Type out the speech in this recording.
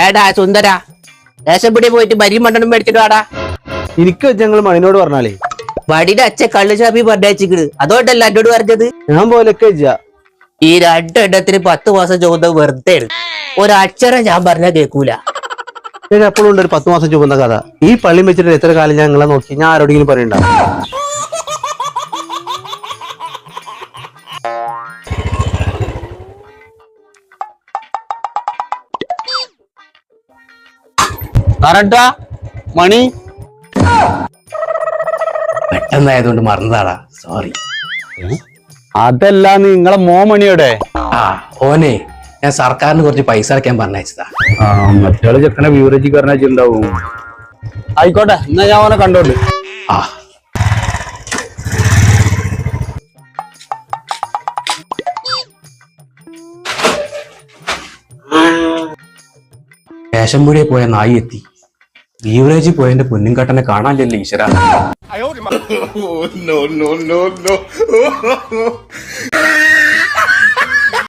ഏടാ സുന്ദര ദേശംപിടി പോയിട്ട് ബരിയും മണ്ണെണ്ണം മേടിച്ചിട്ട് വാടാ. എനിക്ക് ഞങ്ങൾ മണിനോട് പറഞ്ഞാലേ വടിയുടെ അച്ഛ കള്ളു ഷാപ്പി പറഞ്ഞിക്കണ്. അതുകൊണ്ടല്ല എന്നോട് പറഞ്ഞത്. ഞാൻ പോലൊക്കെ ഈ രണ്ടെണ്ണത്തിന് 10 മാസം ചോദ്യം വെറുതെ ഒരക്ഷരം ഞാൻ പറഞ്ഞാ കേൾക്കൂല. എപ്പോഴും ഉണ്ട് ഒരു 10 മാസം ചുമന്ന കഥ. ഈ പള്ളി വെച്ചിട്ട് എത്ര കാലം ഞാൻ നിങ്ങളെ നോക്കി ഞാൻ ആരോടെങ്കിലും പറയണ്ട. കറക്റ്റാ മണി പെട്ടെന്നായതുകൊണ്ട് മറന്നതാടാ, സോറി. അതല്ല നിങ്ങളെ മോമണിയുടെ ആ ഓനെ ഞാൻ സർക്കാരിന് കുറച്ച് പൈസ അടയ്ക്കാൻ പറഞ്ഞയച്ചതാ. മറ്റേ ചെക്കനെ ബീവറേജ് പറഞ്ഞിട്ടുണ്ടാവും. ആയിക്കോട്ടെ, എന്നാ ഞാൻ അവനെ കണ്ടോണ്ട്. ആ ദേശംപുടിയെ പോയ നായി എത്തി. ബീവറേജിൽ പോയതിന്റെ പൊന്നും കട്ടനെ കാണാനില്ലല്ലോ ഈശ്വര.